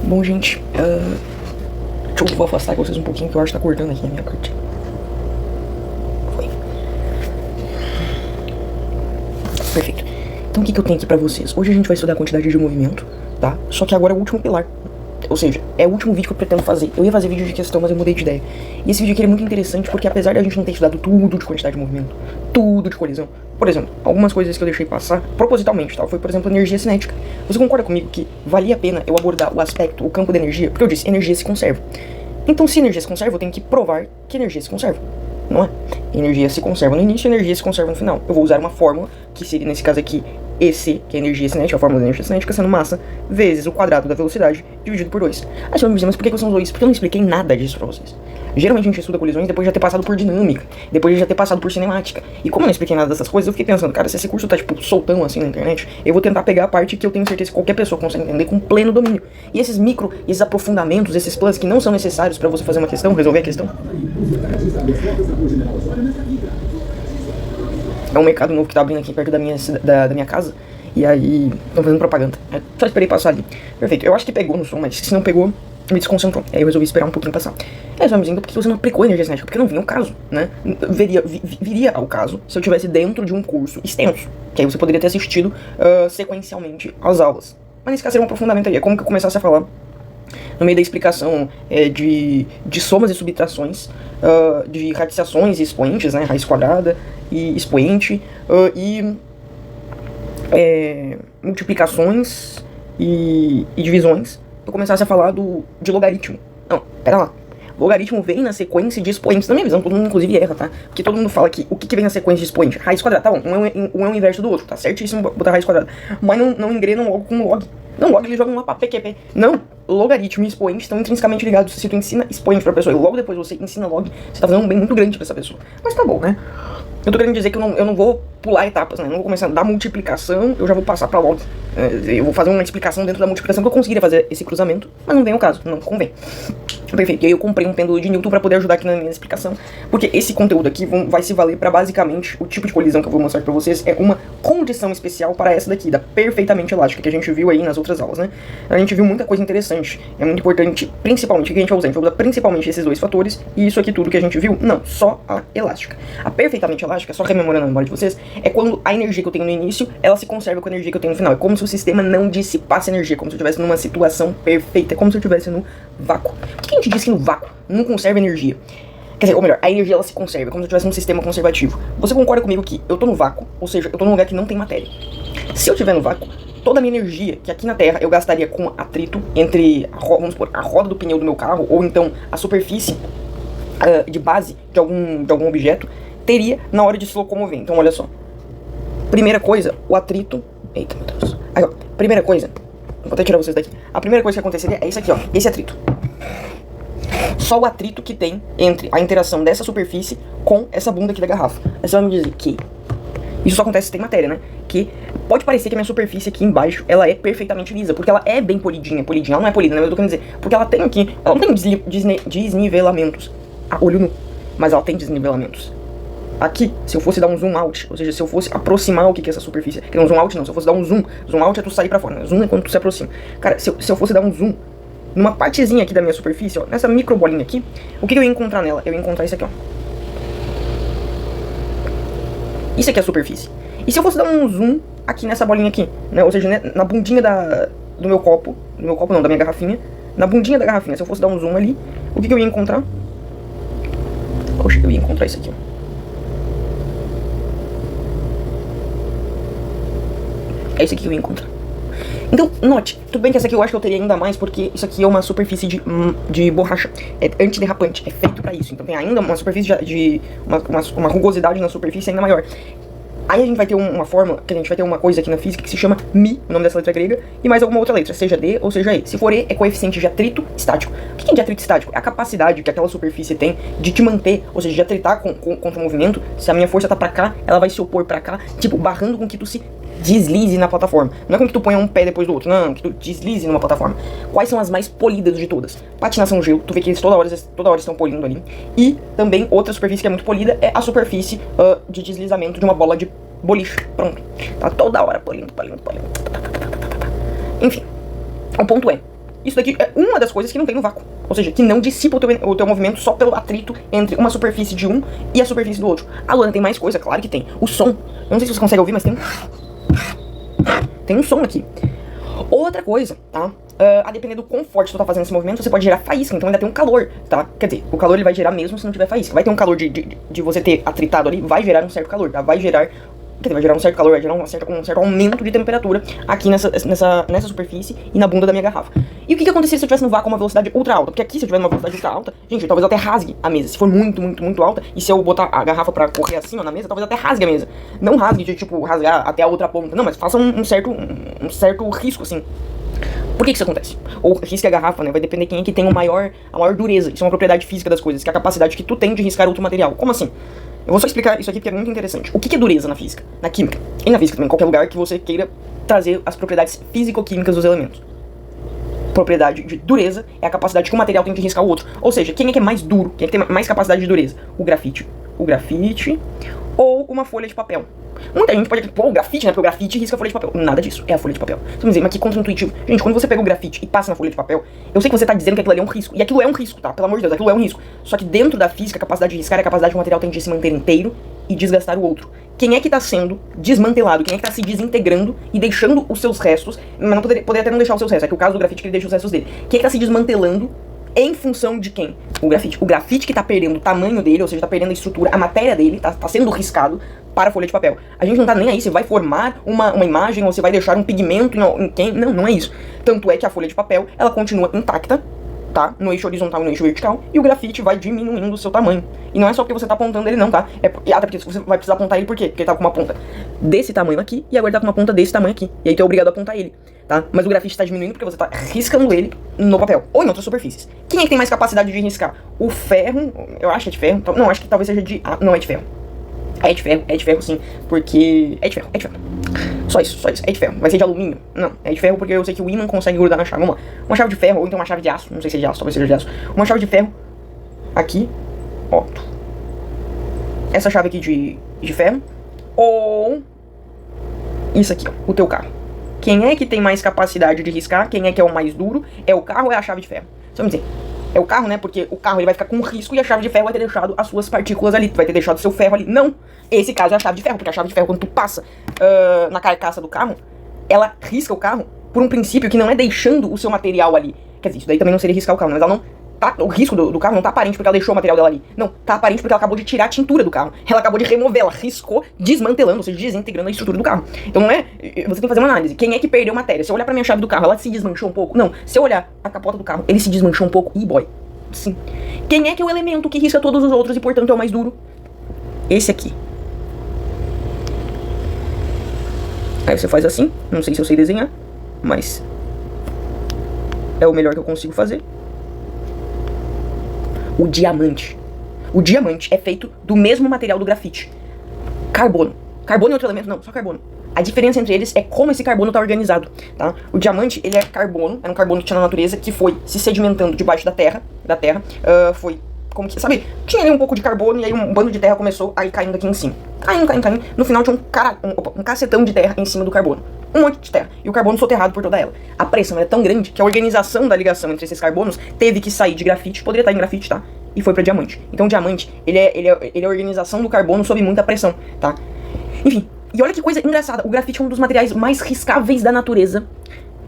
Bom, gente, vou afastar vocês um pouquinho, que eu acho que tá cortando aqui a minha parte. Foi. Perfeito. Então o que eu tenho aqui pra vocês? Hoje a gente vai estudar a quantidade de movimento, tá? Só que agora é o último pilar. Ou seja, é o último vídeo que eu pretendo fazer. Eu ia fazer vídeo de questão, mas eu mudei de ideia. E esse vídeo aqui é muito interessante porque apesar de a gente não ter estudado tudo de quantidade de movimento, tudo de colisão, por exemplo, algumas coisas que eu deixei passar propositalmente, tá? Foi, por exemplo, energia cinética. Você concorda comigo que valia a pena eu abordar o aspecto, o campo da energia? Porque eu disse, energia se conserva. Então, se energia se conserva, eu tenho que provar que energia se conserva, não é? Energia se conserva no início, energia se conserva no final. Eu vou usar uma fórmula, que seria, nesse caso aqui, EC, que é a energia cinética, a fórmula da energia cinética, sendo massa vezes o quadrado da velocidade dividido por 2. Aí você vai me dizer, mas por que você usou isso? Porque eu não expliquei nada disso pra vocês. Geralmente a gente estuda colisões depois de já ter passado por dinâmica, depois de já ter passado por cinemática. E como eu não expliquei nada dessas coisas, eu fiquei pensando, cara, se esse curso tá, tipo, soltão assim na internet, eu vou tentar pegar a parte que eu tenho certeza que qualquer pessoa consegue entender com pleno domínio. E esses esses aprofundamentos, esses plus que não são necessários pra você fazer uma questão, resolver a questão. É um mercado novo que tá abrindo aqui perto da minha casa. E aí, estão fazendo propaganda. Eu só esperei passar ali. Perfeito. Eu acho que pegou no som, mas se não pegou, me desconcentrou. Aí eu resolvi esperar um pouquinho passar. Aí só me dizendo, por que você não aplicou energia cinética? Porque não vinha o caso, né? Viria ao caso se eu tivesse dentro de um curso extenso. Que aí você poderia ter assistido sequencialmente as aulas. Mas nesse caso seria um aprofundamento aí. É como que eu começasse a falar no meio da explicação de somas e subtrações, de radiciações e expoentes, né? Raiz quadrada e expoente, multiplicações e divisões, eu começasse a falar de logaritmo. Não, pera lá. Logaritmo vem na sequência de expoentes. Na minha visão, todo mundo inclusive erra, tá? Porque todo mundo fala que o que vem na sequência de expoente? Raiz quadrada, tá bom, um é o inverso do outro, tá certíssimo botar raiz quadrada. Mas não engrenam logo com log. Não, log eles jogam lá pra PQP. Não, logaritmo e expoente estão intrinsecamente ligados. Se tu ensina expoente pra pessoa e logo depois você ensina log, você tá fazendo um bem muito grande pra essa pessoa. Mas tá bom, né? Eu tô querendo dizer que eu não vou pular etapas, né? Eu não vou começar da multiplicação, eu já vou passar pra log. Eu vou fazer uma explicação dentro da multiplicação que eu conseguiria fazer esse cruzamento, mas não vem ao caso, não convém. Perfeito, e aí eu comprei um pêndulo de Newton pra poder ajudar aqui na minha explicação, porque esse conteúdo aqui vai se valer pra basicamente o tipo de colisão que eu vou mostrar pra vocês é uma condição especial para essa daqui, da perfeitamente elástica, que a gente viu aí nas outras aulas, né? A gente viu muita coisa interessante, é muito importante, principalmente, o que a gente vai usar? A gente vai usar principalmente esses dois fatores, e isso aqui tudo que a gente viu, não, só a elástica. A perfeitamente elástica, só rememorando a memória de vocês, é quando a energia que eu tenho no início, ela se conserva com a energia que eu tenho no final, é como se o sistema não dissipasse energia, como se eu estivesse numa situação perfeita, é como se eu estivesse no vácuo. Por que a gente diz que no vácuo não conserva energia? Quer dizer, ou melhor, a energia ela se conserva, como se eu tivesse um sistema conservativo. Você concorda comigo que eu tô no vácuo, ou seja, eu tô num lugar que não tem matéria. Se eu estiver no vácuo, toda a minha energia que aqui na Terra eu gastaria com atrito entre, vamos supor, a roda do pneu do meu carro, ou então a superfície de base de algum objeto, teria na hora de se locomover. Então olha só. Primeira coisa, o atrito... Eita, meu Deus. Aí, ó, primeira coisa, vou até tirar vocês daqui. A primeira coisa que aconteceria é isso aqui, ó, esse atrito. Só o atrito que tem entre a interação dessa superfície com essa bunda aqui da garrafa. Aí você vai me dizer que isso só acontece se tem matéria, né? Que pode parecer que a minha superfície aqui embaixo, ela é perfeitamente lisa, porque ela é bem polidinha. Ela não é polida, né? Mas eu tô querendo dizer, porque ela tem aqui, ela não tem desnivelamentos a olho nu, mas ela tem desnivelamentos. Aqui, se eu fosse dar um zoom out, ou seja, se eu fosse aproximar o que é essa superfície, que não zoom out não, se eu fosse dar um zoom out é tu sair pra fora, né? Zoom é quando tu se aproxima. Cara, se eu fosse dar um zoom numa partezinha aqui da minha superfície, ó, nessa micro bolinha aqui, o que eu ia encontrar nela? Eu ia encontrar isso aqui, ó. Isso aqui é a superfície. E se eu fosse dar um zoom aqui nessa bolinha aqui, né? Ou seja, né, na bundinha do meu copo não, da minha garrafinha, na bundinha da garrafinha, se eu fosse dar um zoom ali, o que eu ia encontrar? Poxa, eu ia encontrar isso aqui, ó. É isso aqui que eu ia encontrar. Então, note, tudo bem que essa aqui eu acho que eu teria ainda mais, porque isso aqui é uma superfície de borracha, é antiderrapante, é feito pra isso. Então tem ainda uma superfície de uma rugosidade na superfície ainda maior. Aí a gente vai ter uma fórmula, que a gente vai ter uma coisa aqui na física que se chama μ, o nome dessa letra grega, e mais alguma outra letra, seja D ou seja E. Se for E, é coeficiente de atrito estático. O que é de atrito estático? É a capacidade que aquela superfície tem de te manter, ou seja, de atritar contra o movimento. Se a minha força tá pra cá, ela vai se opor pra cá, tipo, barrando com que tu se deslize na plataforma. Não é como que tu ponha um pé depois do outro, não, que tu deslize numa plataforma. Quais são as mais polidas de todas? Patinação gelo, tu vê que eles toda hora estão polindo ali. E também outra superfície que é muito polida é a superfície de deslizamento de uma bola de boliche. Pronto. Tá toda hora polindo. Enfim, o ponto é, Isso daqui é uma das coisas que não tem no vácuo. Ou seja, que não dissipa o teu movimento só pelo atrito entre uma superfície de um e a superfície do outro. A Luana tem mais coisa, claro que tem. O som. Eu não sei se você consegue ouvir, mas tem um som aqui. Outra coisa, tá? A depender do quão forte tu tá fazendo esse movimento, você pode gerar faísca, então ainda tem um calor, tá? Quer dizer, o calor ele vai gerar mesmo se não tiver faísca. Vai ter um calor de você ter atritado ali, vai gerar um certo calor, tá? Vai gerar um certo calor, vai gerar um certo aumento de temperatura aqui nessa superfície e na bunda da minha garrafa. E o que aconteceria se eu tivesse no vácuo com uma velocidade ultra alta? Porque aqui, se eu tiver numa velocidade ultra alta, gente, talvez eu até rasgue a mesa. Se for muito, muito, muito alta, e se eu botar a garrafa pra correr assim, ó, na mesa, talvez eu até rasgue a mesa. Não rasgue de, tipo, rasgar até a outra ponta, não, mas faça um certo risco, assim. Por que isso acontece? Ou risca a garrafa, né? Vai depender quem é que tem a maior dureza. Isso é uma propriedade física das coisas, que é a capacidade que tu tem de riscar outro material. Como assim? Eu vou só explicar isso aqui porque é muito interessante. O que é dureza na física? Na química. E na física também, em qualquer lugar que você queira trazer as propriedades físico-químicas dos elementos. Propriedade de dureza é a capacidade que um material tem de riscar o outro. Ou seja, quem é que é mais duro? Quem é que tem mais capacidade de dureza? O grafite ou uma folha de papel. Muita gente pode dizer, pô, o grafite, né? Porque o grafite risca a folha de papel. Nada disso, é a folha de papel. Você vai dizer, mas que contra-intuitivo. Gente, quando você pega o grafite e passa na folha de papel, eu sei que você tá dizendo que aquilo ali é um risco. E aquilo é um risco, tá? Pelo amor de Deus, aquilo é um risco. Só que dentro da física, a capacidade de riscar é a capacidade que o material tem de se manter inteiro e desgastar o outro. Quem é que tá sendo desmantelado? Quem é que tá se desintegrando e deixando os seus restos? Mas não poderia até não deixar os seus restos. É que o caso do grafite que ele deixa os restos dele. Quem é que tá se desmantelando em função de quem? O grafite. O grafite que tá perdendo o tamanho dele, ou seja, tá perdendo a estrutura, a matéria dele, tá sendo riscado para a folha de papel. A gente não tá nem aí se vai formar uma imagem ou se vai deixar um pigmento em quem. Não, não é isso. Tanto é que a folha de papel, ela continua intacta, tá? No eixo horizontal e no eixo vertical, e o grafite vai diminuindo o seu tamanho. E não é só porque você tá apontando ele não, tá? Até porque você vai precisar apontar ele por quê? Porque ele tá com uma ponta desse tamanho aqui, e agora ele tá com uma ponta desse tamanho aqui. E aí tu é obrigado a apontar ele, tá? Mas o grafite tá diminuindo porque você tá riscando ele no papel, ou em outras superfícies. Quem é que tem mais capacidade de riscar? O ferro, eu acho que é de ferro, não, acho que talvez seja de... não, é de ferro. É de ferro sim, porque... É de ferro. Só isso, é de ferro. Vai ser de alumínio? Não, é de ferro porque eu sei que o ímã consegue grudar na chave. Vamos lá. Uma chave de ferro, ou então uma chave de aço, não sei se é de aço, talvez seja de aço. Uma chave de ferro, aqui, ó. Essa chave aqui de ferro, ou... isso aqui, ó, o teu carro. Quem é que tem mais capacidade de riscar? Quem é que é o mais duro? É o carro ou é a chave de ferro? Você vai me dizer... É o carro, né? Porque o carro ele vai ficar com risco e a chave de ferro vai ter deixado as suas partículas ali. Vai ter deixado o seu ferro ali. Não! Esse caso é a chave de ferro, porque a chave de ferro, quando tu passa na carcaça do carro, ela risca o carro por um princípio que não é deixando o seu material ali. Quer dizer, isso daí também não seria riscar o carro, né? Mas ela não tá, o risco do carro não tá aparente porque ela deixou o material dela ali. Não, tá aparente porque ela acabou de tirar a tintura do carro. Ela acabou de remover, ela riscou, desmantelando, ou seja, desintegrando a estrutura do carro. Então não é... Você tem que fazer uma análise. Quem é que perdeu matéria? Se eu olhar pra minha chave do carro, ela se desmanchou um pouco? Não. Se eu olhar a capota do carro, ele se desmanchou um pouco e boy. Sim. Quem é que é o elemento que risca todos os outros e, portanto, é o mais duro? Esse aqui. Aí você faz assim. Não sei se eu sei desenhar, mas é o melhor que eu consigo fazer. O diamante. O diamante é feito do mesmo material do grafite. Carbono. Carbono é outro elemento? Não, só carbono. A diferença entre eles é como esse carbono está organizado, tá? O diamante, ele é carbono, era um carbono que tinha na natureza, que foi se sedimentando debaixo da terra, foi, como que, sabe, tinha ali um pouco de carbono e aí um bando de terra começou a ir caindo aqui em cima. Caindo. No final tinha um cacetão de terra em cima do carbono. Um monte de terra. E o carbono soterrado por toda ela. A pressão é tão grande que a organização da ligação entre esses carbonos teve que sair de grafite, poderia estar em grafite, tá? E foi pra diamante. Então o diamante, ele é a organização do carbono sob muita pressão, tá? Enfim. E olha que coisa engraçada, o grafite é um dos materiais mais riscáveis da natureza.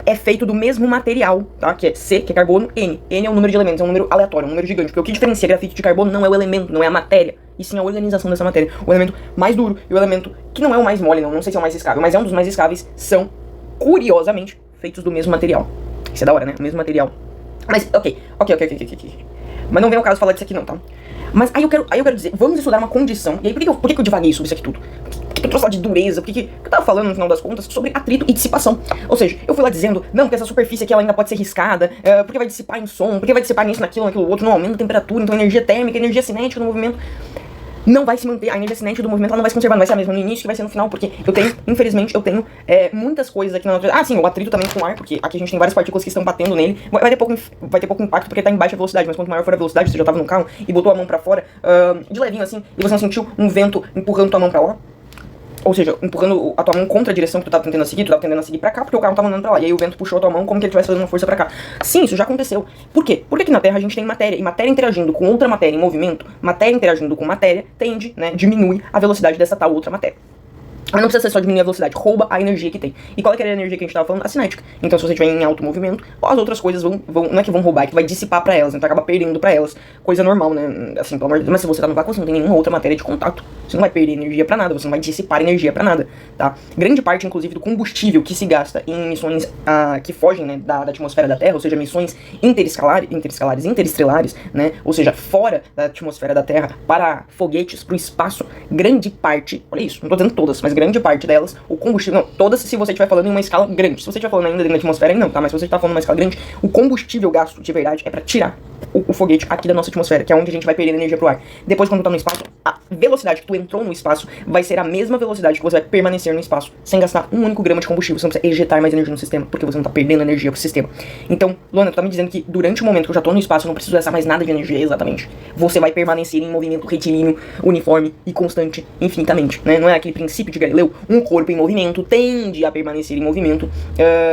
É feito do mesmo material, tá? Que é C, que é carbono, N. N é um número de elementos, é um número aleatório, um número gigante. Porque o que diferencia grafite de carbono não é o elemento, não é a matéria, e sim a organização dessa matéria. O elemento mais duro e o elemento que não é o mais mole, não sei se é o mais riscável, mas é um dos mais riscáveis, são, curiosamente, feitos do mesmo material. Isso é da hora, né? O mesmo material. Mas, ok. Mas não vem ao caso falar disso aqui não, tá? Mas aí eu quero dizer, vamos estudar uma condição. E aí, por que eu divaguei sobre isso aqui tudo? Por que eu trouxe lá de dureza? Por que eu tava falando, no final das contas, sobre atrito e dissipação? Ou seja, eu fui lá dizendo, não, porque essa superfície aqui ela ainda pode ser riscada, porque vai dissipar em som, porque vai dissipar nisso, naquilo outro, não aumenta a temperatura, então energia térmica, energia cinética do movimento não vai se manter, a energia cinética do movimento ela não vai se conservar, não vai ser a mesma no início que vai ser no final, porque eu tenho, infelizmente, muitas coisas aqui na natureza. Ah, sim, o atrito também com o ar, porque aqui a gente tem várias partículas que estão batendo nele. Vai ter pouco impacto porque tá em baixa velocidade, mas quanto maior for a velocidade, você já tava no carro e botou a mão pra fora, de levinho assim, e você não sentiu um vento empurrando tua mão pra lá? Ou seja, empurrando a tua mão contra a direção que tu tava tentando seguir pra cá, porque o carro tava andando pra lá. E aí o vento puxou a tua mão como que ele estivesse fazendo uma força pra cá. Sim, isso já aconteceu. Por quê? Porque aqui na Terra a gente tem matéria, e matéria interagindo com outra matéria em movimento, matéria interagindo com matéria, tende, né, diminui a velocidade dessa tal outra matéria. Mas não precisa ser só diminuir a velocidade, rouba a energia que tem. E qual é que era a energia que a gente tava falando? A cinética. Então se você estiver em alto movimento, as outras coisas vão não é que vão roubar, é que vai dissipar pra elas, então acaba perdendo pra elas. Coisa normal, né? Assim, pelo amor de Deus, mas se você tá no vácuo, você não tem nenhuma outra matéria de contato. Você não vai perder energia pra nada, você não vai dissipar energia pra nada, tá? Grande parte, inclusive, do combustível que se gasta em missões que fogem, né, da atmosfera da Terra, ou seja, missões interestelares, né? Ou seja, fora da atmosfera da Terra, para foguetes, pro espaço, grande parte, olha isso, não tô dizendo todas, mas grande parte delas, o combustível, não, todas se você estiver falando em uma escala grande. Se você estiver falando ainda dentro da atmosfera, não, tá? Mas se você estiver falando em uma escala grande, o combustível gasto de verdade é pra tirar o foguete aqui da nossa atmosfera, que é onde a gente vai perder energia pro ar. Depois, quando tu tá no espaço, a velocidade que tu entrou no espaço vai ser a mesma velocidade que você vai permanecer no espaço, sem gastar um único grama de combustível. Você não precisa ejetar mais energia no sistema, porque você não tá perdendo energia pro sistema. Então, Luana, tu tá me dizendo que durante o momento que eu já tô no espaço, eu não preciso gastar mais nada de energia, exatamente. Você vai permanecer em movimento retilíneo, uniforme e constante infinitamente, né? Não é aquele princípio de Galileu? Um corpo em movimento tende a permanecer em movimento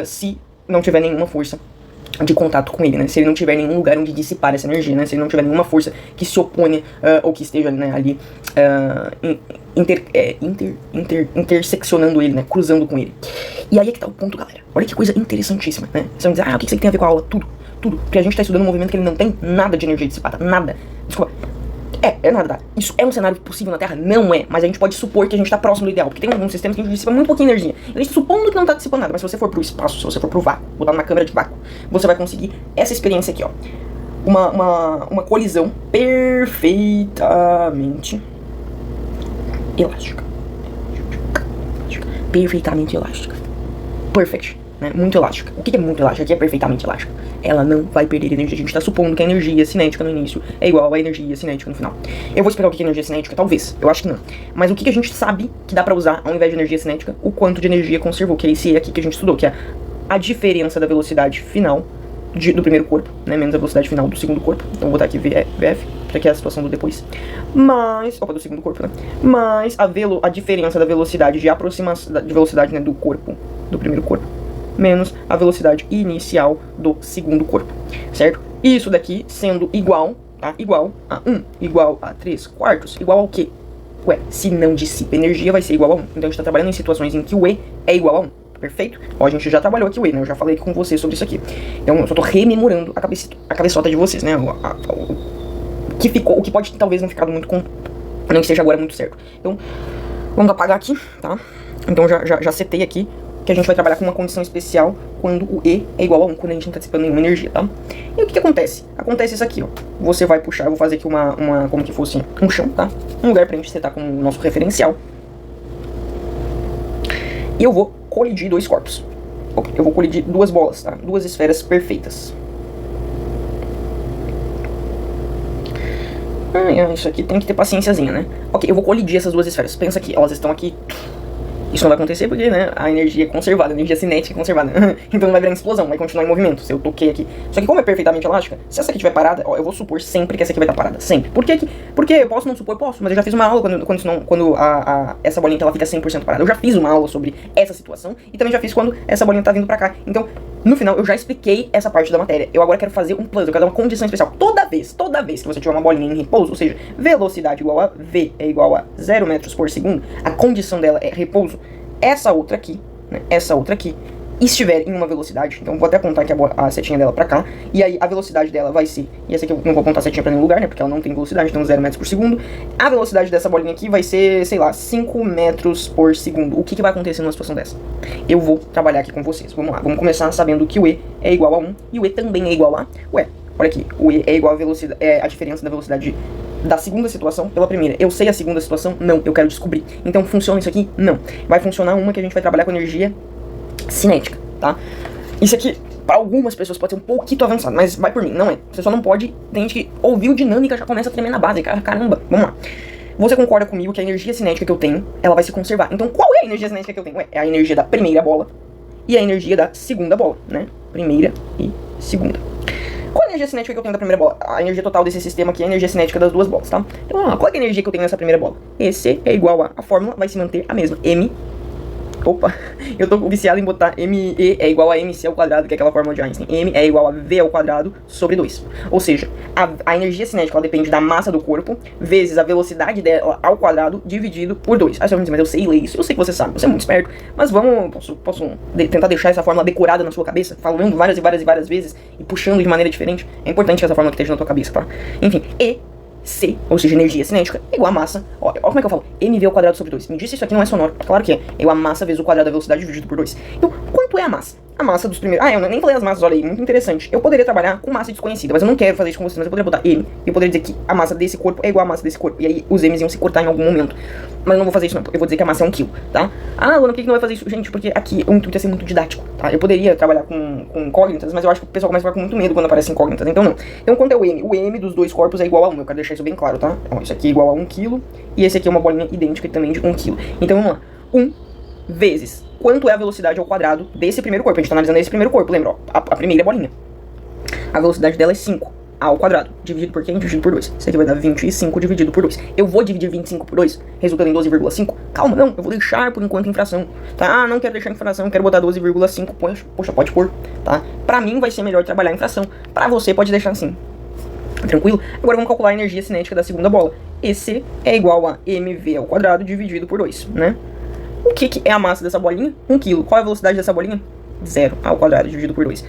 se não tiver nenhuma força de contato com ele, né? Se ele não tiver nenhum lugar onde dissipar essa energia, né? Se ele não tiver nenhuma força que se oponha ou que esteja, né, ali interseccionando ele, né? Cruzando com ele. E aí é que tá o ponto, galera. Olha que coisa interessantíssima, né? Você vai dizer, o que isso tem a ver com a aula? Tudo. Porque a gente tá estudando um movimento que ele não tem nada de energia dissipada. Nada. Desculpa. É nada. Isso é um cenário possível na Terra? Não é. Mas a gente pode supor que a gente tá próximo do ideal. Porque tem alguns sistemas que a gente dissipa muito pouquinha energia. A gente supondo que não tá dissipando nada. Mas se você for pro espaço, se você for pro vácuo, botar numa câmera de vácuo, você vai conseguir essa experiência aqui, ó. Uma colisão perfeitamente elástica. Perfeitamente elástica. Perfect. Né? Muito elástica. O que é muito elástica? Aqui é perfeitamente elástica. Ela não vai perder energia. A gente está supondo que a energia cinética no início é igual à energia cinética no final. Eu vou explicar o que é energia cinética? Talvez. Eu acho que não. Mas o que a gente sabe que dá pra usar ao invés de energia cinética? O quanto de energia conservou. Que é esse aqui que a gente estudou. Que é a diferença da velocidade final do primeiro corpo, né? Menos a velocidade final do segundo corpo. Então vou botar aqui VF. Isso aqui é a situação do depois. Mas... do segundo corpo, né? Mas a diferença da velocidade de aproximação... de velocidade, né, do corpo. Do primeiro corpo. Menos a velocidade inicial do segundo corpo, certo? Isso daqui sendo igual, tá? Igual a 1, igual a 3/4, igual ao quê? Ué, se não dissipa energia, vai ser igual a 1. Então a gente tá trabalhando em situações em que o E é igual a 1, perfeito? Ó, a gente já trabalhou aqui o E, né? Eu já falei aqui com vocês sobre isso aqui. Então eu só tô rememorando a cabeçota de vocês, né? O que pode talvez não ficado muito não esteja agora muito certo. Então, vamos apagar aqui, tá? Então já setei aqui que a gente vai trabalhar com uma condição especial quando o E é igual a 1, quando a gente não tá dissipando nenhuma energia, tá? E o que acontece? Acontece isso aqui, ó. Você vai puxar, eu vou fazer aqui como que fosse um chão, tá? Um lugar pra gente setar como nosso referencial. E eu vou colidir dois corpos. Ok, eu vou colidir duas bolas, tá? Duas esferas perfeitas. Isso aqui tem que ter paciênciazinha, né? Ok, eu vou colidir essas duas esferas. Pensa aqui, elas estão aqui. Isso não vai acontecer porque, né, a energia é conservada, a energia cinética é conservada. Então não vai virar explosão, vai continuar em movimento, se eu toquei aqui. Só que como é perfeitamente elástica, se essa aqui estiver parada, ó, eu vou supor sempre que essa aqui vai estar parada, sempre. Por que porque eu posso não supor? Posso, mas eu já fiz uma aula quando essa bolinha ela fica 100% parada. Eu já fiz uma aula sobre essa situação e também já fiz quando essa bolinha tá vindo pra cá. Então, no final, eu já expliquei essa parte da matéria. Eu agora quero fazer um plus, eu quero dar uma condição especial. Toda vez que você tiver uma bolinha em repouso, ou seja, velocidade igual a V é igual a 0 metros por segundo, a condição dela é repouso. Essa outra aqui, né, estiver em uma velocidade, então vou até apontar aqui a setinha dela pra cá, e aí a velocidade dela vai ser, e essa aqui eu não vou apontar a setinha pra nenhum lugar, né, porque ela não tem velocidade, então 0 metros por segundo, a velocidade dessa bolinha aqui vai ser, sei lá, 5 metros por segundo. O que vai acontecer numa situação dessa? Eu vou trabalhar aqui com vocês, vamos lá, vamos começar sabendo que o E é igual a 1, e o E também é igual a, olha aqui, o E é igual a velocidade, a diferença da velocidade da segunda situação pela primeira. Eu sei a segunda situação? Não, eu quero descobrir. Então funciona isso aqui? Não. Vai funcionar uma que a gente vai trabalhar com energia cinética, tá? Isso aqui, para algumas pessoas pode ser um pouquinho avançado, mas vai por mim, não é. Você só não pode, tem gente que ouviu dinâmica já começa a tremer na base, caramba, vamos lá. Você concorda comigo que a energia cinética que eu tenho, ela vai se conservar. Então qual é a energia cinética que eu tenho? Ué, é a energia da primeira bola e a energia da segunda bola, né? Primeira e segunda. Qual a energia cinética que eu tenho da primeira bola? A energia total desse sistema aqui é a energia cinética das duas bolas, tá? Então, qual é a energia que eu tenho nessa primeira bola? EC é igual a fórmula vai se manter a mesma. Opa, eu tô viciado em botar ME é igual a MC ao quadrado, que é aquela fórmula de Einstein. M é igual a V ao quadrado sobre 2. Ou seja, a energia cinética ela depende da massa do corpo vezes a velocidade dela ao quadrado dividido por 2. Aí você vai me dizer, mas eu sei ler isso. Eu sei que você sabe, você é muito esperto. Mas posso tentar deixar essa fórmula decorada na sua cabeça, falando várias e várias e várias vezes e puxando de maneira diferente. É importante que essa fórmula esteja na tua cabeça, tá? Enfim, C, ou seja, energia cinética, é igual a massa. Ó, como é que eu falo? MV ao quadrado sobre 2. Me disse isso aqui não é sonoro. Claro que é. É igual a massa vezes o quadrado da velocidade dividido por 2. Então, quanto é a massa? A massa dos primeiros... eu nem falei as massas, olha aí, muito interessante. Eu poderia trabalhar com massa desconhecida, mas eu não quero fazer isso com vocês. Mas eu poderia botar M e eu poderia dizer que a massa desse corpo é igual a massa desse corpo. E aí os M's iam se cortar em algum momento. Mas eu não vou fazer isso não. Eu vou dizer que a massa é 1 kg, tá? Luana, por que não vai fazer isso? Gente, porque aqui o intuito é ser muito didático, tá? Eu poderia trabalhar com incógnitas, mas eu acho que o pessoal começa a ficar com muito medo quando aparece incógnitas. Então não. Então quanto é o M? O M dos dois corpos é igual a 1. Eu quero deixar isso bem claro, tá? Então, isso aqui é igual a 1 kg. E esse aqui é uma bolinha idêntica também de 1 kg. Então vamos lá. 1 vezes quanto é a velocidade ao quadrado desse primeiro corpo. A gente tá analisando esse primeiro corpo, lembra? Ó, a primeira bolinha. A velocidade dela é 5 ao quadrado, dividido por quem? Dividido por 2. Isso aqui vai dar 25 dividido por 2. Eu vou dividir 25 por 2, resultando em 12,5? Calma, não, eu vou deixar por enquanto em fração, tá? Não quero deixar em fração, quero botar 12,5, poxa, pode pôr, tá? Pra mim vai ser melhor trabalhar em fração, pra você pode deixar assim. Tranquilo? Agora vamos calcular a energia cinética da segunda bola. EC é igual a MV ao quadrado dividido por 2, né? O que é a massa dessa bolinha? 1 kg. Qual é a velocidade dessa bolinha? 0 ao quadrado dividido por 2.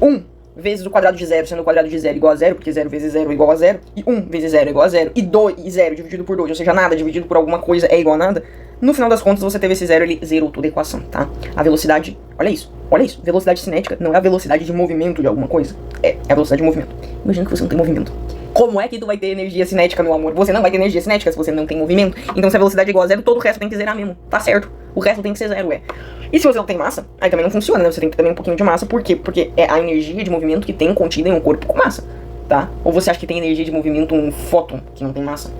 1 vezes o quadrado de 0, sendo o quadrado de 0 igual a 0, porque 0 vezes 0 é igual a 0, e 1 vezes 0 é igual a 0, e 0 dividido por 2, ou seja, nada dividido por alguma coisa é igual a nada. No final das contas, você teve esse 0, ele zerou toda a equação, tá? A velocidade, olha isso, velocidade cinética não é a velocidade de movimento de alguma coisa, é a velocidade de movimento. Imagina que você não tem movimento. Como é que tu vai ter energia cinética, meu amor? Você não vai ter energia cinética se você não tem movimento. Então se a velocidade é igual a 0, todo o resto tem que zerar mesmo, tá certo? O resto tem que ser 0, E se você não tem massa, aí também não funciona, né? Você tem que ter também um pouquinho de massa. Por quê? Porque é a energia de movimento que tem contida em um corpo com massa, tá? Ou você acha que tem energia de movimento um fóton que não tem massa?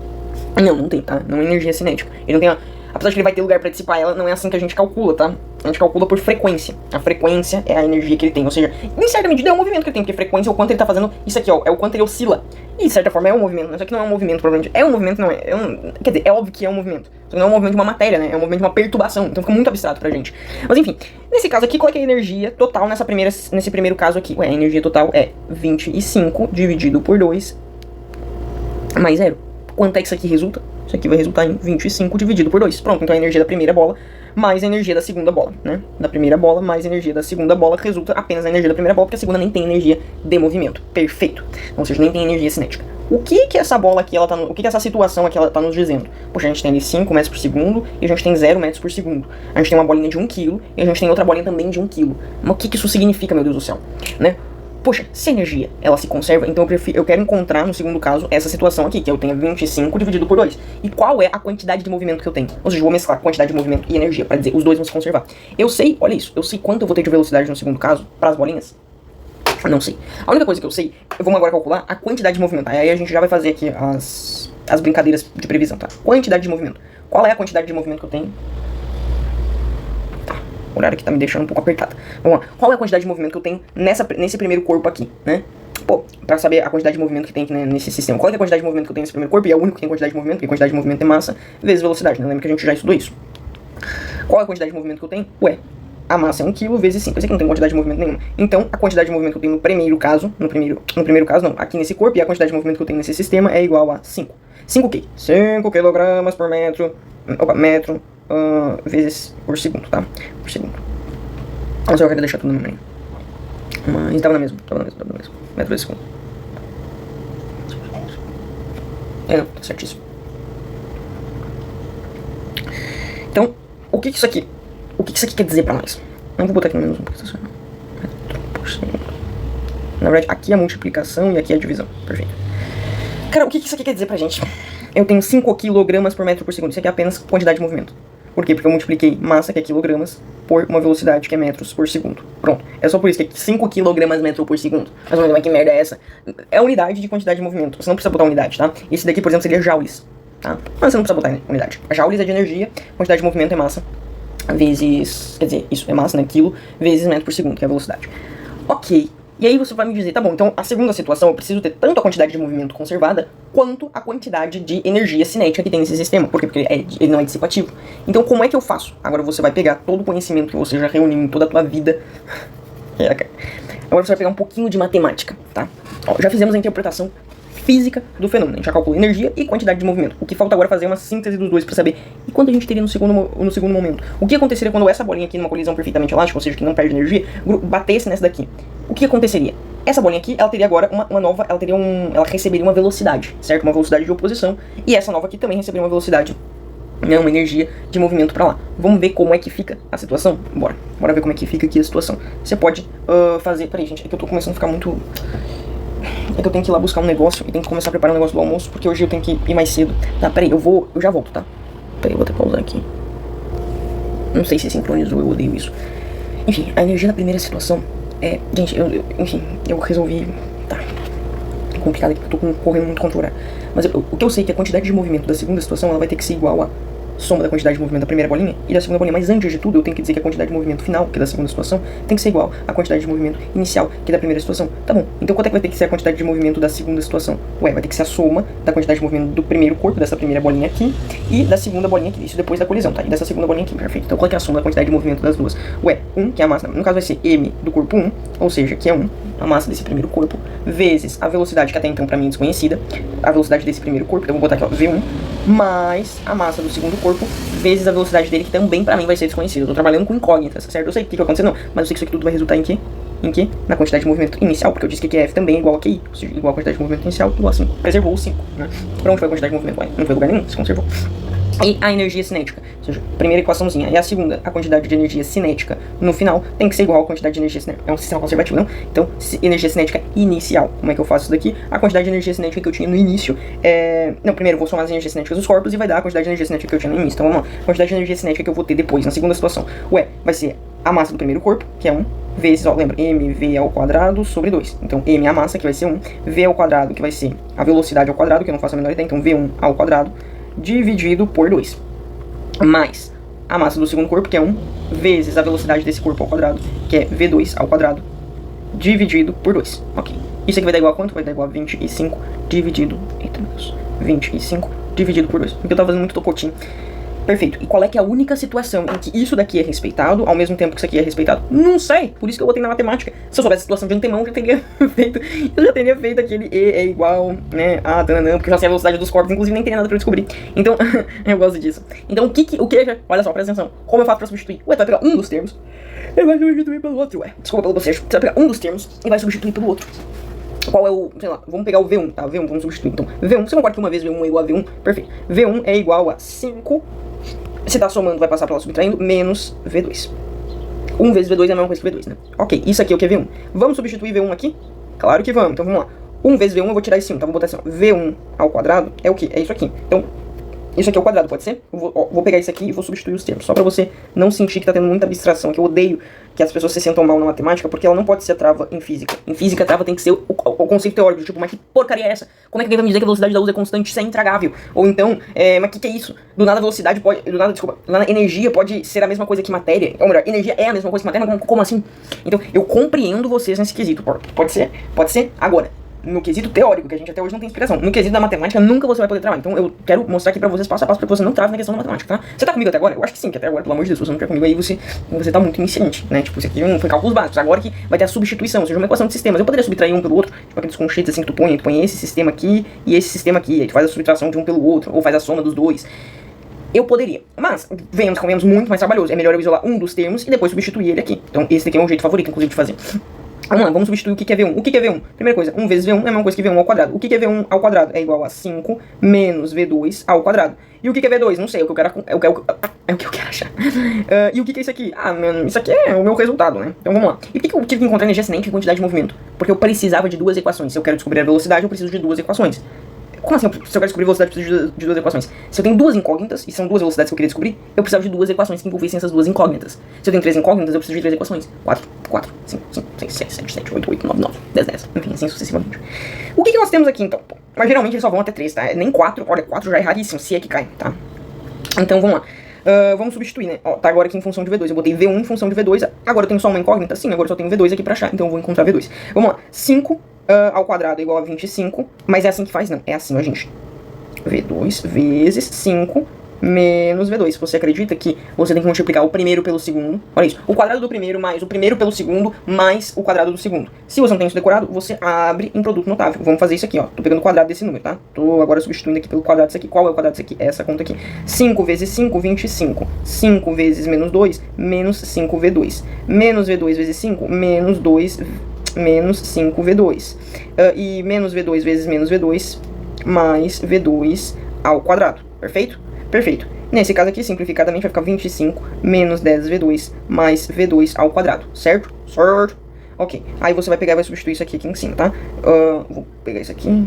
Não tem, tá? Não é energia cinética. Ele não tem apesar de que ele vai ter lugar pra dissipar ela, não é assim que a gente calcula, tá? A gente calcula por frequência. A frequência é a energia que ele tem, ou seja, em certa medida é o movimento que ele tem, porque frequência é o quanto ele tá fazendo isso aqui, ó, é o quanto ele oscila. E de certa forma é um movimento, mas isso aqui não é um movimento, provavelmente. É um movimento, não é? Quer dizer, é óbvio que é um movimento. Só que não é um movimento de uma matéria, né? É um movimento de uma perturbação, então fica muito abstrato pra gente. Mas enfim, nesse caso aqui, qual é a energia total nesse primeiro caso aqui? A energia total é 25 dividido por 2 mais 0. Quanto é que isso aqui resulta? Isso aqui vai resultar em 25 dividido por 2. Pronto, então a energia da primeira bola mais a energia da segunda bola, né? Da primeira bola mais a energia da segunda bola resulta apenas a energia da primeira bola, porque a segunda nem tem energia de movimento. Perfeito. Ou seja, nem tem energia cinética. O que essa bola aqui, o que essa situação aqui ela tá nos dizendo? Poxa, a gente tem ali 5 metros por segundo e a gente tem 0 metros por segundo. A gente tem uma bolinha de 1 kg e a gente tem outra bolinha também de 1 kg. Mas o que isso significa, meu Deus do céu? Né? Poxa, se a energia ela se conserva, então eu quero encontrar, no segundo caso, essa situação aqui, que eu tenho 25 dividido por 2. E qual é a quantidade de movimento que eu tenho? Ou seja, eu vou mesclar quantidade de movimento e energia, para dizer, os dois vão se conservar. Eu sei, olha isso, eu sei quanto eu vou ter de velocidade no segundo caso, para as bolinhas. Não sei. A única coisa que eu sei, vamos agora calcular a quantidade de movimento. Aí a gente já vai fazer aqui as brincadeiras de previsão, tá? Quantidade de movimento. Qual é a quantidade de movimento que eu tenho? O horário aqui tá me deixando um pouco apertado. Vamos lá. Qual é a quantidade de movimento que eu tenho nesse primeiro corpo aqui, né? Pô, pra saber a quantidade de movimento que tem aqui, né, nesse sistema. Qual é a quantidade de movimento que eu tenho nesse primeiro corpo? E é o único que tem quantidade de movimento, porque quantidade de movimento é massa vezes velocidade, né? Lembra que a gente já estudou isso. Qual é a quantidade de movimento que eu tenho? A massa é 1 kg vezes 5. Esse aqui não tem quantidade de movimento nenhuma. Então, a quantidade de movimento que eu tenho no primeiro caso, no primeiro caso não, aqui nesse corpo, e a quantidade de movimento que eu tenho nesse sistema é igual a 5. 5 o quê? 5 kg por metro, vezes por segundo, tá? Por segundo. Mas eu quero deixar tudo na memória. Mas tava na mesma. Metro vezes segundo. Não, tá certíssimo. Então, o que isso aqui quer dizer pra nós? Não vou botar aqui no menos 1, porque tá. Na verdade, aqui é a multiplicação e aqui é a divisão. Perfeito. Cara, o que isso aqui quer dizer pra gente? Eu tenho 5 kg por metro por segundo. Isso aqui é apenas quantidade de movimento. Por quê? Porque eu multipliquei massa, que é quilogramas, por uma velocidade, que é metros por segundo. Pronto. É só por isso que é 5 kg metro por segundo. Mas que merda é essa? É a unidade de quantidade de movimento. Você não precisa botar unidade, tá? Esse daqui, por exemplo, seria joules, tá? Mas você não precisa botar unidade. A joules é de energia, quantidade de movimento é massa, vezes... Quer dizer, isso é massa, né? Quilo, vezes metro por segundo, que é a velocidade. Ok. E aí você vai me dizer, tá bom, então a segunda situação eu preciso ter tanto a quantidade de movimento conservada quanto a quantidade de energia cinética que tem nesse sistema. Por quê? Porque ele não é dissipativo. Então como é que eu faço? Agora você vai pegar todo o conhecimento que você já reuniu em toda a tua vida. Agora você vai pegar um pouquinho de matemática, tá? Ó, já fizemos a interpretação física do fenômeno. A gente já calculou energia e quantidade de movimento. O que falta agora é fazer uma síntese dos dois para saber e quanto a gente teria no segundo momento. O que aconteceria quando essa bolinha aqui, numa colisão perfeitamente elástica, ou seja, que não perde energia, batesse nessa daqui? O que aconteceria? Essa bolinha aqui, ela teria agora uma nova, ela receberia uma velocidade, certo? Uma velocidade de oposição. E essa nova aqui também receberia uma velocidade, né, uma energia de movimento pra lá. Vamos ver como é que fica a situação? Bora ver como é que fica aqui a situação. Você pode fazer... Peraí, gente, é que eu tô começando a ficar muito... É que eu tenho que ir lá buscar um negócio e tenho que começar a preparar um negócio do almoço, porque hoje eu tenho que ir mais cedo. Tá, peraí, eu já volto, tá? Peraí, eu vou até pausar aqui. Não sei se sincronizou, eu odeio isso. Enfim, a energia da primeira situação é... Gente, eu resolvi... Tá complicado aqui, porque eu tô correndo muito contra o horário. Mas o que eu sei é que a quantidade de movimento da segunda situação, ela vai ter que ser igual a soma da quantidade de movimento da primeira bolinha e da segunda bolinha. Mas antes de tudo, eu tenho que dizer que a quantidade de movimento final, que é da segunda situação, tem que ser igual à quantidade de movimento inicial, que é da primeira situação. Tá bom, então quanto é que vai ter que ser a quantidade de movimento da segunda situação? Ué, vai ter que ser a soma da quantidade de movimento do primeiro corpo, dessa primeira bolinha aqui, e da segunda bolinha aqui, isso depois da colisão, tá? E dessa segunda bolinha aqui, perfeito. Então qual é que é a soma da quantidade de movimento das duas? Ué, 1, que é a massa, no caso vai ser m do corpo 1, ou seja, que é 1, a massa desse primeiro corpo, vezes a velocidade que até então pra mim é desconhecida, a velocidade desse primeiro corpo, então eu vou botar aqui, ó, V1, mais a massa do segundo corpo, vezes a velocidade dele, que também pra mim vai ser desconhecida. Eu tô trabalhando com incógnitas, certo? Eu sei o que vai acontecer, não, mas eu sei que isso aqui tudo vai resultar em quê? Em quê? Na quantidade de movimento inicial, porque eu disse que F também é igual a QI, ou seja, igual a quantidade de movimento inicial, igual a 5. Preservou o 5, né? Pra onde foi a quantidade de movimento? Ué, não foi lugar nenhum, se conservou. E a energia cinética, ou seja, a primeira equaçãozinha e a segunda, a quantidade de energia cinética no final tem que ser igual à quantidade de energia cinética. É um sistema conservativo, não? Então, energia cinética inicial. Como é que eu faço isso daqui? A quantidade de energia cinética que eu tinha no início é... Não, primeiro eu vou somar as energias cinéticas dos corpos e vai dar a quantidade de energia cinética que eu tinha no início. Então, vamos lá. A quantidade de energia cinética que eu vou ter depois, na segunda situação. Ué, vai ser a massa do primeiro corpo, que é 1, vezes, ó, lembra, mv ao quadrado sobre 2. Então, m é a massa, que vai ser 1, v ao quadrado, que vai ser a velocidade ao quadrado, que eu não faço a menor ideia. Então, v1 ao quadrado, dividido por 2. Mais a massa do segundo corpo, que é 1, vezes a velocidade desse corpo ao quadrado, que é V2 ao quadrado, dividido por 2. Ok. Isso aqui vai dar igual a quanto? Vai dar igual a 25 dividido... Eita, meu Deus. 25 dividido por 2. Porque eu tava fazendo muito tocotinho. Perfeito. E qual é que é a única situação em que isso daqui é respeitado, ao mesmo tempo que isso aqui é respeitado? Não sei. Por isso que eu botei na matemática. Se eu soubesse a situação de antemão, eu já teria feito... Eu já teria feito aquele E é igual, né, a tananã, porque eu já sei a velocidade dos corpos, inclusive nem tem nada pra eu descobrir. Então, eu gosto disso. Então, o que... Olha só, presta atenção. Como eu faço pra substituir? Ué, tu vai pegar um dos termos e vai substituir pelo outro. Ué, desculpa pelo bocejo. Você vai pegar um dos termos e vai substituir pelo outro. Qual é o, sei lá, vamos pegar o V1, tá? V1, vamos substituir. Então, V1, você concorda que uma vez V1 é igual a V1? Perfeito. V1 é igual a 5... Você tá somando, vai passar pela subtraindo, menos V2. 1 vezes V2 é a mesma coisa que V2, né? Ok, isso aqui é o que é V1. Vamos substituir V1 aqui? Claro que vamos, então vamos lá. 1 vezes V1 eu vou tirar esse 1, então vou botar assim, ó. V1 ao quadrado é o que? É isso aqui. Então, isso aqui é o quadrado, pode ser? Eu vou pegar isso aqui e vou substituir os termos, só pra você não sentir que tá tendo muita abstração, que eu odeio que as pessoas se sentam mal na matemática, porque ela não pode ser a trava em física. Em física, a trava tem que ser o conceito teórico, tipo, mas que porcaria é essa? Como é que alguém vai me dizer que a velocidade da luz é constante, isso é intragável? Ou então, mas que é isso? Do nada a velocidade pode, do nada energia pode ser a mesma coisa que matéria, ou melhor, energia é a mesma coisa que matéria, mas como assim? Então, eu compreendo vocês nesse quesito, pode ser, agora. No quesito teórico, que a gente até hoje não tem explicação. No quesito da matemática, nunca você vai poder travar. Então eu quero mostrar aqui pra vocês passo a passo pra que você não trave na questão da matemática, tá? Você tá comigo até agora? Eu acho que sim, que até agora, pelo amor de Deus, se você não tiver comigo aí, você tá muito iniciante, né? Tipo, isso aqui não foi cálculos básicos. Agora que vai ter a substituição, ou seja, uma equação de sistemas. Eu poderia subtrair um pelo outro, tipo aqueles conceitos assim que tu põe esse sistema aqui e esse sistema aqui. Aí tu faz a subtração de um pelo outro, ou faz a soma dos dois. Eu poderia, mas convenhamos, muito mais trabalhoso. É melhor eu isolar um dos termos e depois substituir ele aqui. Então esse daqui é um jeito favorito, inclusive, de fazer. Vamos lá, vamos substituir o que é V1. O que é V1? Primeira coisa, 1 vezes V1 é a mesma coisa que V1 ao quadrado. O que é V1 ao quadrado? É igual a 5 menos V2 ao quadrado. E o que é V2? Não sei, é o que eu quero, é o que eu quero achar. E o que é isso aqui? Ah, isso aqui é o meu resultado, né? Então vamos lá. E por que eu tive que encontrar energia cinética e quantidade de movimento? Porque eu precisava de duas equações. Se eu quero descobrir a velocidade, eu preciso de duas equações. Como assim? Se eu quero descobrir velocidade, eu preciso de duas equações. Se eu tenho duas incógnitas, e são duas velocidades que eu queria descobrir, eu precisava de duas equações que envolvessem essas duas incógnitas. Se eu tenho três incógnitas, eu preciso de três equações. 4, 5, 6, 7, 7, 8, 9, 10. Enfim, assim sucessivamente. O que nós temos aqui, então? Mas geralmente eles só vão até 3, tá? Nem 4, olha, 4 já é raríssimo, se é que cai, tá? Então, vamos lá. Vamos substituir, né? Ó, tá agora aqui em função de V2. Eu botei V1 em função de V2. Agora eu tenho só uma incógnita? Sim, agora eu só tenho V2 aqui pra achar. Então eu vou encontrar V2. Vamos lá. 5 ao quadrado é igual a 25. Mas é assim que faz? Não. É assim, ó, gente. V2 vezes 5 menos V2. Você acredita que você tem que multiplicar o primeiro pelo segundo? Olha isso. O quadrado do primeiro mais o primeiro pelo segundo mais o quadrado do segundo. Se você não tem isso decorado, você abre em produto notável. Vamos fazer isso aqui, ó. Tô pegando o quadrado desse número, tá? Tô agora substituindo aqui pelo quadrado desse aqui. Qual é o quadrado desse aqui? Essa conta aqui. 5 vezes 5, 25. 5 vezes menos 2, menos 5V2. Menos V2 vezes 5, menos 2, menos 5V2. E menos V2 vezes menos V2, mais V2 ao quadrado. Perfeito? Perfeito. Nesse caso aqui, simplificadamente, vai ficar 25 menos 10V2 mais V2 ao quadrado, certo? Certo. Ok. Aí você vai pegar e vai substituir isso aqui em cima, tá? Vou pegar isso aqui.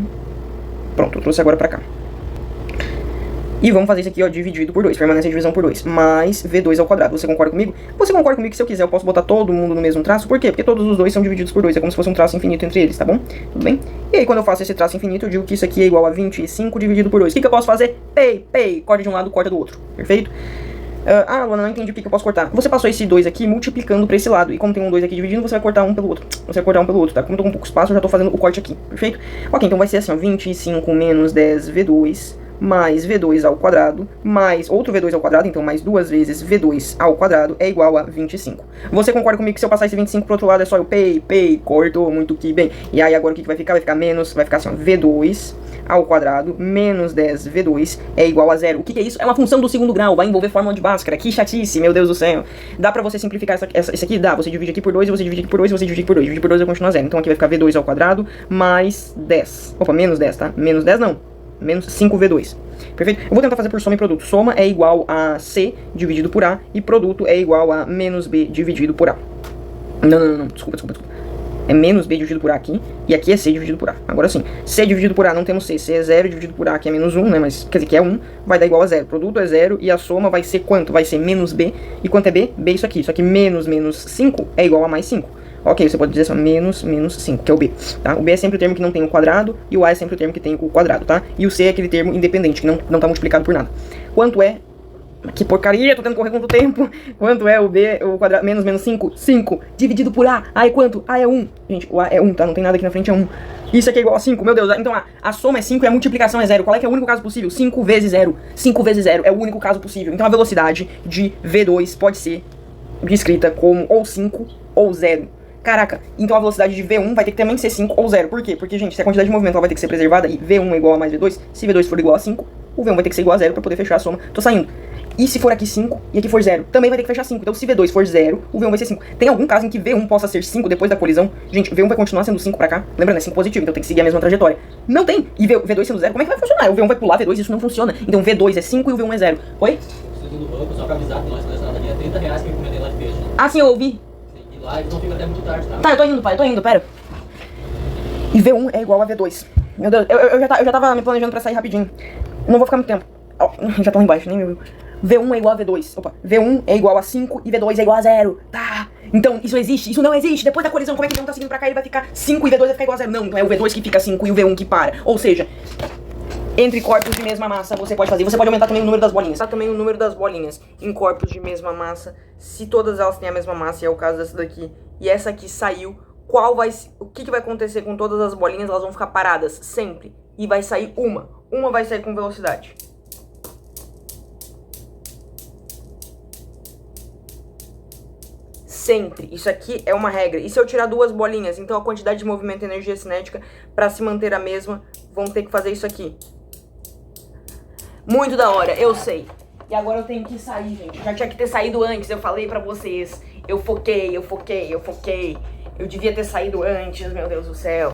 Pronto, eu trouxe agora pra cá. E vamos fazer isso aqui, ó, dividido por 2, permanece a divisão por 2, mais V2 ao quadrado. Você concorda comigo? Você concorda comigo que se eu quiser eu posso botar todo mundo no mesmo traço? Por quê? Porque todos os dois são divididos por 2, é como se fosse um traço infinito entre eles, tá bom? Tudo bem? E aí quando eu faço esse traço infinito, eu digo que isso aqui é igual a 25 dividido por 2. O que eu posso fazer? Corta de um lado, corta do outro. Perfeito? Luana, não entendi o que eu posso cortar. Você passou esse 2 aqui multiplicando pra esse lado. E como tem um 2 aqui dividindo, você vai cortar um pelo outro. Você vai cortar um pelo outro, tá? Como eu tô com pouco espaço, eu já tô fazendo o corte aqui. Perfeito? Ok, então vai ser assim, ó. 25 menos 10V2 mais V2 ao quadrado, mais outro V2 ao quadrado, então mais duas vezes V2 ao quadrado é igual a 25. Você concorda comigo que se eu passar esse 25 pro outro lado é só eu cortou muito que bem. E aí agora o que vai ficar? Vai ficar menos, vai ficar assim, ó, V2 ao quadrado menos 10V2 é igual a 0. O que é isso? É uma função do segundo grau, vai envolver fórmula de Bhaskara. Que chatice, meu Deus do céu. Dá pra você simplificar isso aqui? Dá, você divide aqui por 2, você divide aqui por 2, você divide aqui por 2. Dividir por 2 vai continuar 0. Então aqui vai ficar V2 ao quadrado mais 10. Opa, menos 10, tá? Menos 10 não. Menos 5V2. Perfeito? Eu vou tentar fazer por soma e produto. Soma é igual a C dividido por A e produto é igual a menos B dividido por A. Não. Desculpa. É menos B dividido por A aqui, e aqui é C dividido por A. Agora sim, C dividido por A não temos C. C é 0 dividido por A, que é menos 1, né? Mas, quer dizer, que é 1, vai dar igual a 0. Produto é 0 e a soma vai ser quanto? Vai ser menos B. E quanto é B? B é isso aqui. Só que menos 5 é igual a mais 5. Ok, você pode dizer só menos 5, que é o B, tá? O B é sempre o termo que não tem o quadrado, e o A é sempre o termo que tem o quadrado, tá? E o C é aquele termo independente, que não tá multiplicado por nada. Quanto é... Que porcaria, tô tendo que correr contra o tempo. Quanto é o B, o quadrado, menos 5? 5, dividido por A. A é quanto? A é 1. Gente, o A é 1, tá? Não tem nada aqui na frente, é 1. Isso aqui é igual a 5, meu Deus. Então a soma é 5 e a multiplicação é 0. Qual é que é o único caso possível? 5 vezes 0. 5 vezes 0 é o único caso possível. Então a velocidade de V2 pode ser descrita como ou 5 ou 0. Caraca, então a velocidade de V1 vai ter que também ser 5 ou 0. Por quê? Porque, gente, se a quantidade de movimento ela vai ter que ser preservada e V1 é igual a mais V2, se V2 for igual a 5, o V1 vai ter que ser igual a 0 pra poder fechar a soma. Tô saindo. E se for aqui 5 e aqui for 0, também vai ter que fechar 5. Então se V2 for 0, o V1 vai ser 5. Tem algum caso em que V1 possa ser 5 depois da colisão? Gente, o V1 vai continuar sendo 5 pra cá. Lembrando, é 5 positivo, então tem que seguir a mesma trajetória. Não tem. E V2 sendo 0, como é que vai funcionar? O V1 vai pular V2 e isso não funciona. Então V2 é 5 e o V1 é 0. Oi? Do banco, só pra avisar que nós colecionamos ali é R$30 que eu encomendei lá de peixe. Ah, sim, eu ouvi. E lá então fica até muito tarde, tá? Tá, eu tô indo, pai, eu tô indo, pera. E V1 é igual a V2. Meu Deus, eu já tava me planejando pra sair rapidinho. Não vou ficar muito tempo. Já tô lá embaixo, nem me viu. V1 é igual a V2. Opa, V1 é igual a 5 e V2 é igual a 0. Tá. Então, isso existe? Isso não existe. Depois da colisão, como é que o V1 tá seguindo pra cá? Ele vai ficar 5 e V2 vai ficar igual a 0. Não, então é o V2 que fica 5 e o V1 que para. Ou seja, entre corpos de mesma massa você pode fazer. Você pode aumentar também o número das bolinhas. Aumentar também o número das bolinhas em corpos de mesma massa. Se todas elas têm a mesma massa, e é o caso dessa daqui, e essa aqui saiu, o que vai acontecer com todas as bolinhas? Elas vão ficar paradas sempre. E vai sair uma. Uma vai sair com velocidade. Sempre. Isso aqui é uma regra. E se eu tirar duas bolinhas, então a quantidade de movimento e energia cinética, para se manter a mesma, vão ter que fazer isso aqui. Muito da hora, eu sei. E agora eu tenho que sair, gente. Já tinha que ter saído antes, eu falei pra vocês. Eu foquei. Eu devia ter saído antes, meu Deus do céu.